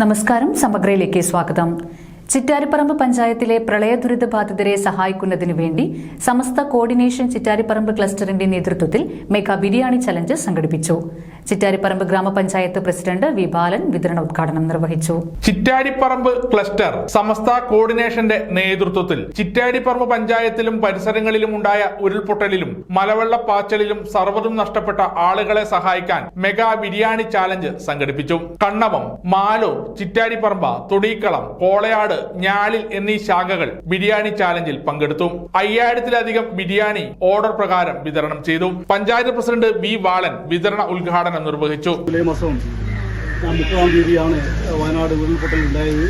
നമസ്കാരം. സമഗ്രയിലേക്ക് സ്വാഗതം. ചിറ്റാരിപ്പറമ്പ് പഞ്ചായത്തിലെ പ്രളയദുരിത ബാധിതരെ സഹായിക്കുന്നതിനു വേണ്ടി സമസ്ത കോർഡിനേഷൻ ചിറ്റാരിപ്പറമ്പ് ക്ലസ്റ്ററിന്റെ നേതൃത്വത്തിൽ മെഗാ ബിരിയാണി ചലഞ്ച് സംഘടിപ്പിച്ചു. ചിറ്റാരിപ്പറമ്പ് ഗ്രാമപഞ്ചായത്ത് പ്രസിഡന്റ് വി ബാലൻ വിതരണോദ്ഘാടനം നിർവഹിച്ചു. ചിറ്റാരിപ്പറമ്പ് ക്ലസ്റ്റർ സമസ്ത കോർഡിനേഷന്റെ നേതൃത്വത്തിൽ ചിറ്റാരിപ്പറമ്പ് പഞ്ചായത്തിലും പരിസരങ്ങളിലും ഉണ്ടായ ഉരുൾപൊട്ടലിലും മലവെള്ളപ്പാച്ചലിലും സർവ്വതും നഷ്ടപ്പെട്ട ആളുകളെ സഹായിക്കാൻ മെഗാ ബിരിയാണി ചാലഞ്ച് സംഘടിപ്പിച്ചു. കണ്ണവം, മാലൂർ, ചിറ്റാരിപ്പറമ്പ, തൊടീക്കളം, കോളയാട്, ഞാലിൽ എന്നീ ശാഖകൾ ബിരിയാണി ചാലഞ്ചിൽ പങ്കെടുത്തു. 5000-ത്തിലധികം ബിരിയാണി ഓർഡർ പ്രകാരം വിതരണം ചെയ്തു. പഞ്ചായത്ത് പ്രസിഡന്റ് വി ബാലൻ വിതരണ ഉദ്ഘാടനം നിർവഹിച്ചു. ജൂലൈ മാസം 30-ാം തീയതിയാണ് വയനാട് ഉരുൾപൊട്ടൽ ഉണ്ടായത്.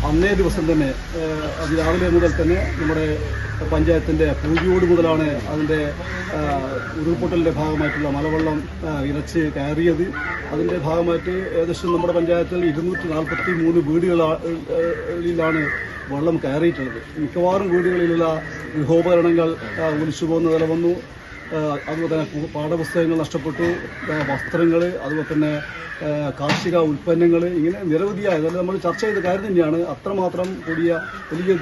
അന്നേ ദിവസം തന്നെ രാവിലെ മുതൽ തന്നെ നമ്മുടെ പഞ്ചായത്തിന്റെ പൂജയോട് മുതലാണ് അതിന്റെ ഉരുൾപൊട്ടലിന്റെ ഭാഗമായിട്ടുള്ള മലവെള്ളം ഇരച്ച് കയറിയത്. അതിന്റെ ഭാഗമായിട്ട് ഏകദേശം നമ്മുടെ പഞ്ചായത്തിൽ 243 വീടുകളിലാണ് വെള്ളം കയറിയിട്ടുള്ളത്. മിക്കവാറും വീടുകളിലുള്ള ഗൃഹോപകരണങ്ങൾ ഒലിച്ചു പോകുന്ന നില വന്നു. അതുപോലെ തന്നെ പാഠപുസ്തകങ്ങൾ നഷ്ടപ്പെട്ടു, വസ്ത്രങ്ങൾ, അതുപോലെ തന്നെ കാർഷിക ഉൽപ്പന്നങ്ങൾ, ഇങ്ങനെ നിരവധിയായ അതായത് നമ്മൾ ചർച്ച ചെയ്ത കാര്യം തന്നെയാണ്. അത്രമാത്രം വലിയ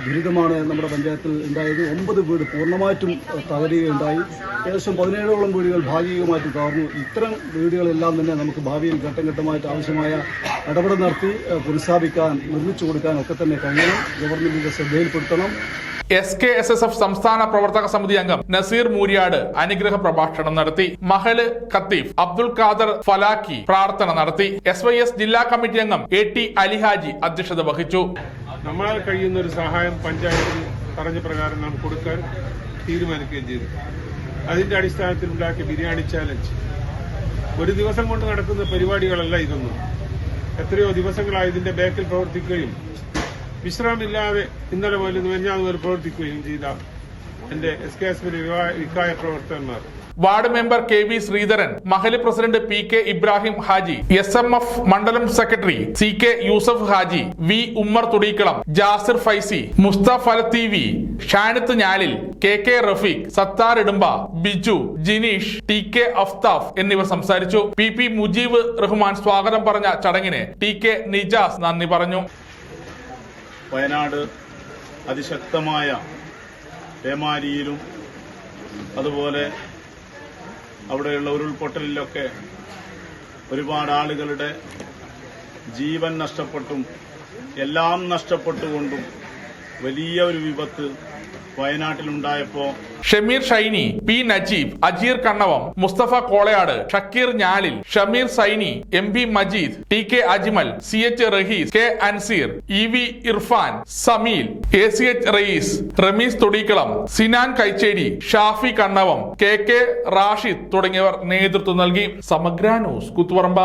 ദുരിതമാണ് നമ്മുടെ പഞ്ചായത്തിൽ ഉണ്ടായത്. 9 വീട് പൂർണ്ണമായിട്ടും തകരുകയുണ്ടായി. ഏകദേശം 17ഓളം വീടുകൾ ഭാഗികമായിട്ടും തകർന്നു. ഇത്തരം വീടുകളെല്ലാം തന്നെ നമുക്ക് ഭാവിയിൽ ഘട്ടം ഘട്ടമായിട്ട് ആവശ്യമായ ഇടപെടൽ നടത്തി പുനഃസ്ഥാപിക്കാൻ, നിർമ്മിച്ചു കൊടുക്കാൻ ഒക്കെ തന്നെ കഴിയണം. ഗവൺമെന്റിന്റെ ശ്രദ്ധയിൽപ്പെടുത്തണം. SKSSF സംസ്ഥാന പ്രവർത്തക സമിതി അംഗം നസീർ മൂര്യാട് അനുഗ്രഹ പ്രഭാഷണം നടത്തി. മഹല് ഖത്തീഫ് അബ്ദുൽ ഖാദർ ഫലാക്കി പ്രാർത്ഥന നടത്തി. SYS ജില്ലാ കമ്മിറ്റി അംഗം AT അലിഹാജി അധ്യക്ഷത വഹിച്ചു. നമ്മളാൽ കഴിയുന്ന ഒരു സഹായം പഞ്ചായത്തിൽ പറഞ്ഞ പ്രകാരം നാം കൊടുക്കാൻ തീരുമാനിക്കുകയും ചെയ്തു. അതിന്റെ അടിസ്ഥാനത്തിൽ ഉണ്ടാക്കിയ ബിരിയാണി ചാലഞ്ച് ഒരു ദിവസം കൊണ്ട് നടക്കുന്ന പരിപാടികളല്ല ഇതൊന്നും. എത്രയോ ദിവസങ്ങളായി ഇതിന്റെ ബാക്കിൽ പ്രവർത്തിക്കുകയും വിശ്രമമില്ലാതെ ഇന്നലെ മുതൽ മെഞ്ഞാന്ന് മുതൽ പ്രവർത്തിക്കുകയും ചെയ്ത എന്റെ SKSF വിക്കായ പ്രവർത്തകന്മാർ, വാർഡ് മെമ്പർ KV ശ്രീധരൻ, മഹല് president PK Ibrahim Haji, SMF മണ്ഡലം secretary CK Yusuf Haji, V Ummer Thodeekkalam, Jasir Faizy, Musthafa TV, Shanith Njalil, KK Rafeeq, Sathar Idumba, Biju, Jineesh, TK Afthaf എന്നിവർ സംസാരിച്ചു. PP മുജീബ് റഹ്മാൻ സ്വാഗതം പറഞ്ഞ ചടങ്ങിന് TK നിജാസ് നന്ദി പറഞ്ഞു. വയനാട് അതിശക്തമായ പേമാരിയിലും അതുപോലെ അവിടെയുള്ള ഉരുൾപൊട്ടലിലൊക്കെ ഒരുപാട് ആളുകളുടെ ജീവൻ നഷ്ടപ്പെട്ടും എല്ലാം നഷ്ടപ്പെട്ടുകൊണ്ടും വലിയ ഒരു വിപത്ത് വയനാട്ടിലുണ്ടായപ്പോ Shameer Shyni, P Najeeb, Ajeer Kannavam, Musthafa Kolayad, Shakeer Njalil, Shameer Saini, MB Majeed, TK Ajmal, CH Raheez, K Anseer, EV Irfan, Sameel, ACH Rayees, Rameez Thodeekkalam, Sinan Kaicheri, Shafi Kannavam, KK Rashid തുടങ്ങിയവർ നേതൃത്വം നൽകി. സമഗ്ര ന്യൂസ്, കുത്തുപറമ്പ.